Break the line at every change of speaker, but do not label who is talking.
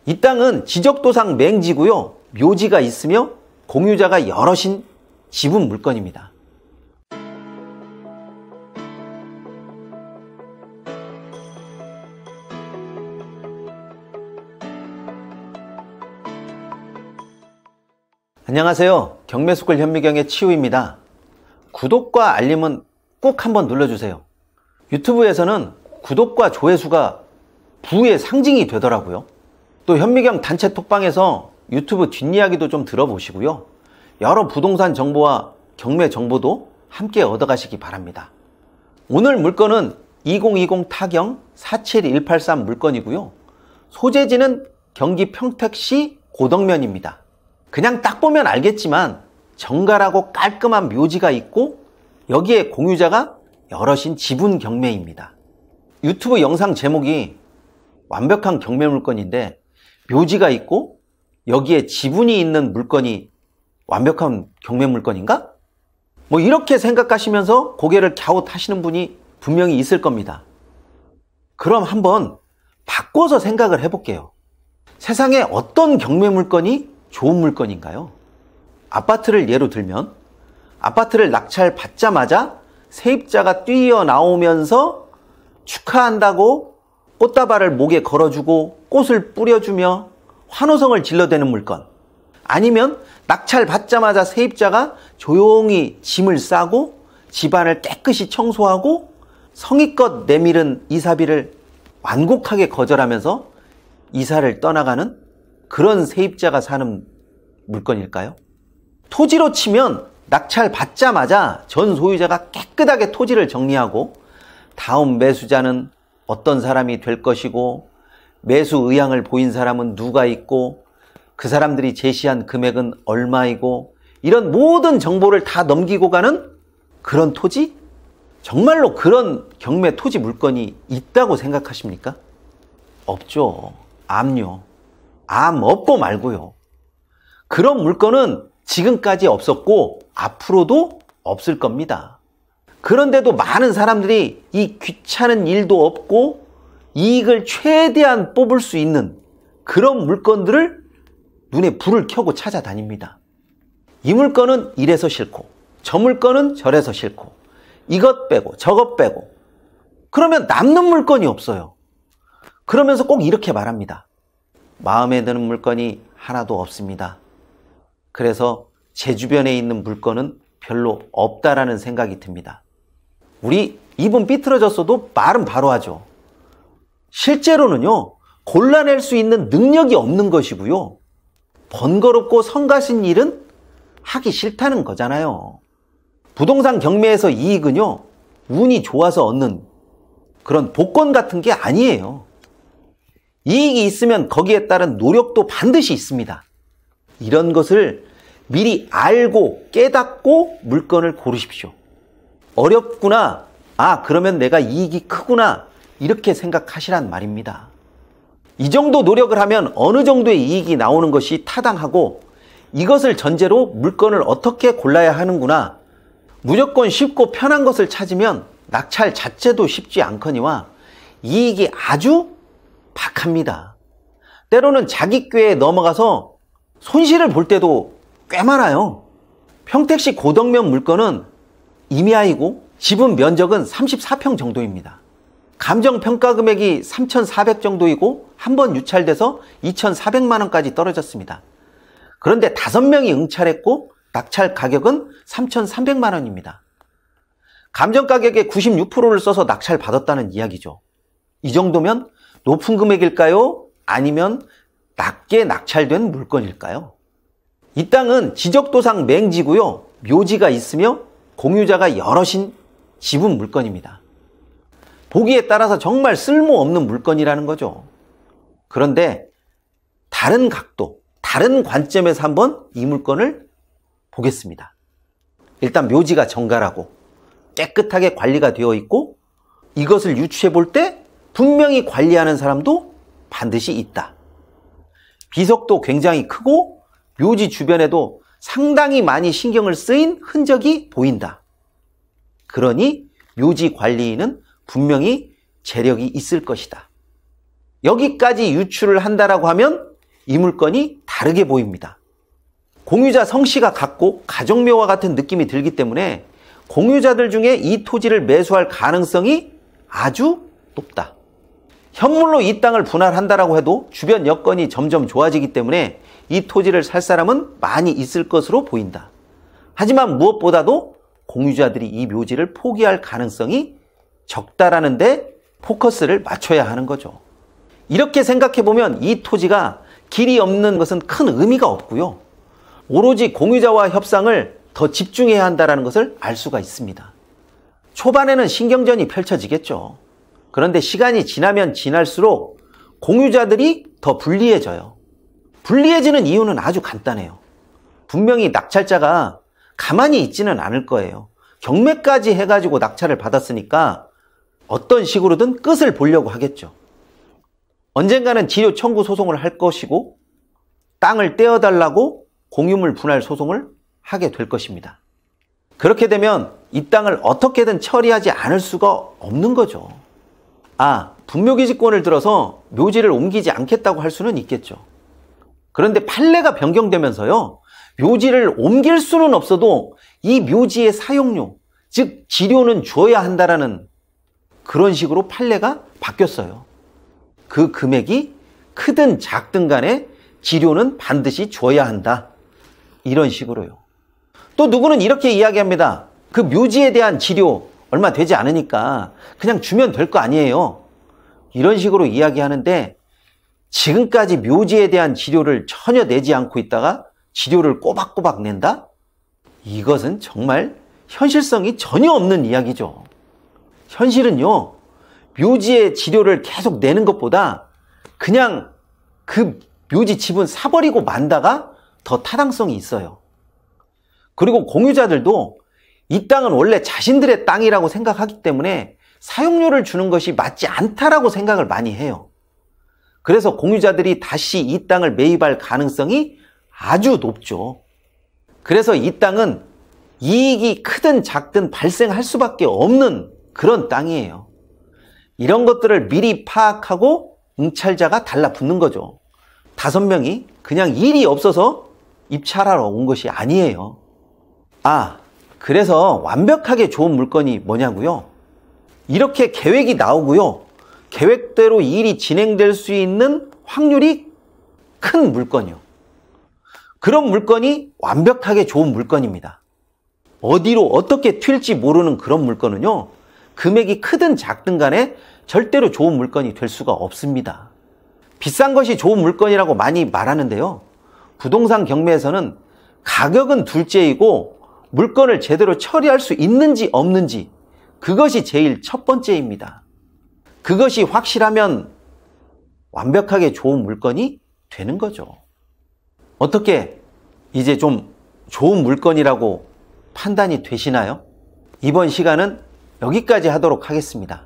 이 땅은 지적도상 맹지고요. 묘지가 있으며 공유자가 여럿인 지분 물건입니다. 안녕하세요. 경매수골 현미경의 치우입니다. 구독과 알림은 꼭 한번 눌러주세요. 유튜브에서는 구독과 조회수가 부의 상징이 되더라고요. 또 현미경 단체 톡방에서 유튜브 뒷이야기도 좀 들어보시고요. 여러 부동산 정보와 경매 정보도 함께 얻어가시기 바랍니다. 오늘 물건은 2020 타경 47183 물건이고요. 소재지는 경기 평택시 고덕면입니다. 그냥 딱 보면 알겠지만 정갈하고 깔끔한 묘지가 있고 여기에 공유자가 여럿인 지분 경매입니다. 유튜브 영상 제목이 완벽한 경매 물건인데 묘지가 있고 여기에 지분이 있는 물건이 완벽한 경매 물건인가? 뭐 이렇게 생각하시면서 고개를 갸웃하시는 분이 분명히 있을 겁니다. 그럼 한번 바꿔서 생각을 해볼게요. 세상에 어떤 경매 물건이 좋은 물건인가요? 아파트를 예로 들면 아파트를 낙찰 받자마자 세입자가 뛰어나오면서 축하한다고 꽃다발을 목에 걸어주고 꽃을 뿌려주며 환호성을 질러대는 물건, 아니면 낙찰 받자마자 세입자가 조용히 짐을 싸고 집안을 깨끗이 청소하고 성의껏 내밀은 이사비를 완곡하게 거절하면서 이사를 떠나가는 그런 세입자가 사는 물건일까요? 토지로 치면 낙찰 받자마자 전 소유자가 깨끗하게 토지를 정리하고 다음 매수자는 어떤 사람이 될 것이고 매수 의향을 보인 사람은 누가 있고 그 사람들이 제시한 금액은 얼마이고 이런 모든 정보를 다 넘기고 가는 그런 토지? 정말로 그런 경매 토지 물건이 있다고 생각하십니까? 없죠. 암요. 암 없고 말고요. 그런 물건은 지금까지 없었고 앞으로도 없을 겁니다. 그런데도 많은 사람들이 이 귀찮은 일도 없고 이익을 최대한 뽑을 수 있는 그런 물건들을 눈에 불을 켜고 찾아다닙니다. 이 물건은 이래서 싫고 저 물건은 저래서 싫고 이것 빼고 저것 빼고 그러면 남는 물건이 없어요. 그러면서 꼭 이렇게 말합니다. 마음에 드는 물건이 하나도 없습니다. 그래서 제 주변에 있는 물건은 별로 없다라는 생각이 듭니다. 우리 입은 삐뚤어졌어도 말은 바로 하죠. 실제로는요, 골라낼 수 있는 능력이 없는 것이고요. 번거롭고 성가신 일은 하기 싫다는 거잖아요. 부동산 경매에서 이익은요, 운이 좋아서 얻는 그런 복권 같은 게 아니에요. 이익이 있으면 거기에 따른 노력도 반드시 있습니다. 이런 것을 미리 알고 깨닫고 물건을 고르십시오. 어렵구나. 아, 그러면 내가 이익이 크구나. 이렇게 생각하시란 말입니다. 이 정도 노력을 하면 어느 정도의 이익이 나오는 것이 타당하고 이것을 전제로 물건을 어떻게 골라야 하는구나. 무조건 쉽고 편한 것을 찾으면 낙찰 자체도 쉽지 않거니와 이익이 아주 박합니다. 때로는 자기 꾀에 넘어가서 손실을 볼 때도 꽤 많아요. 평택시 고덕면 물건은 임야이고 지분 면적은 34평 정도입니다. 감정평가 금액이 3,400 정도이고 한번 유찰돼서 2,400만 원까지 떨어졌습니다. 그런데 5명이 응찰했고 낙찰 가격은 3,300만 원입니다. 감정가격의 96%를 써서 낙찰 받았다는 이야기죠. 이 정도면 높은 금액일까요? 아니면 낮게 낙찰된 물건일까요? 이 땅은 지적도상 맹지고요. 묘지가 있으며 공유자가 여럿인 지분 물건입니다. 보기에 따라서 정말 쓸모없는 물건이라는 거죠. 그런데 다른 각도, 다른 관점에서 한번 이 물건을 보겠습니다. 일단 묘지가 정갈하고 깨끗하게 관리가 되어 있고 이것을 유추해 볼 때 분명히 관리하는 사람도 반드시 있다. 비석도 굉장히 크고 묘지 주변에도 상당히 많이 신경을 쓰인 흔적이 보인다. 그러니 묘지 관리인은 분명히 재력이 있을 것이다. 여기까지 유추를 한다라고 하면 이 물건이 다르게 보입니다. 공유자 성씨가 같고 가족묘와 같은 느낌이 들기 때문에 공유자들 중에 이 토지를 매수할 가능성이 아주 높다. 현물로 이 땅을 분할한다라고 해도 주변 여건이 점점 좋아지기 때문에 이 토지를 살 사람은 많이 있을 것으로 보인다. 하지만 무엇보다도 공유자들이 이 묘지를 포기할 가능성이 적다라는 데 포커스를 맞춰야 하는 거죠. 이렇게 생각해보면 이 토지가 길이 없는 것은 큰 의미가 없고요. 오로지 공유자와 협상을 더 집중해야 한다는 것을 알 수가 있습니다. 초반에는 신경전이 펼쳐지겠죠. 그런데 시간이 지나면 지날수록 공유자들이 더 불리해져요. 불리해지는 이유는 아주 간단해요. 분명히 낙찰자가 가만히 있지는 않을 거예요. 경매까지 해가지고 낙찰을 받았으니까 어떤 식으로든 끝을 보려고 하겠죠. 언젠가는 지료 청구 소송을 할 것이고 땅을 떼어달라고 공유물 분할 소송을 하게 될 것입니다. 그렇게 되면 이 땅을 어떻게든 처리하지 않을 수가 없는 거죠. 분묘기지권을 들어서 묘지를 옮기지 않겠다고 할 수는 있겠죠. 그런데 판례가 변경되면서요, 묘지를 옮길 수는 없어도 이 묘지의 사용료, 즉 지료는 줘야 한다라는 그런 식으로 판례가 바뀌었어요. 그 금액이 크든 작든 간에 지료는 반드시 줘야 한다. 이런 식으로요. 또 누구는 이렇게 이야기합니다. 그 묘지에 대한 지료 얼마 되지 않으니까 그냥 주면 될 거 아니에요. 이런 식으로 이야기하는데 지금까지 묘지에 대한 지료를 전혀 내지 않고 있다가 지료를 꼬박꼬박 낸다? 이것은 정말 현실성이 전혀 없는 이야기죠. 현실은요, 묘지의 지료를 계속 내는 것보다 그냥 그 묘지 지분 사버리고 만다가 더 타당성이 있어요. 그리고 공유자들도 이 땅은 원래 자신들의 땅이라고 생각하기 때문에 사용료를 주는 것이 맞지 않다라고 생각을 많이 해요. 그래서 공유자들이 다시 이 땅을 매입할 가능성이 아주 높죠. 그래서 이 땅은 이익이 크든 작든 발생할 수밖에 없는 그런 땅이에요. 이런 것들을 미리 파악하고 응찰자가 달라붙는 거죠. 5명이 그냥 일이 없어서 입찰하러 온 것이 아니에요. 그래서 완벽하게 좋은 물건이 뭐냐고요? 이렇게 계획이 나오고요, 계획대로 일이 진행될 수 있는 확률이 큰 물건이요. 그런 물건이 완벽하게 좋은 물건입니다. 어디로 어떻게 튈지 모르는 그런 물건은요, 금액이 크든 작든 간에 절대로 좋은 물건이 될 수가 없습니다. 비싼 것이 좋은 물건이라고 많이 말하는데요, 부동산 경매에서는 가격은 둘째이고 물건을 제대로 처리할 수 있는지 없는지, 그것이 제일 첫 번째입니다. 그것이 확실하면 완벽하게 좋은 물건이 되는 거죠. 어떻게 이제 좀 좋은 물건이라고 판단이 되시나요? 이번 시간은 여기까지 하도록 하겠습니다.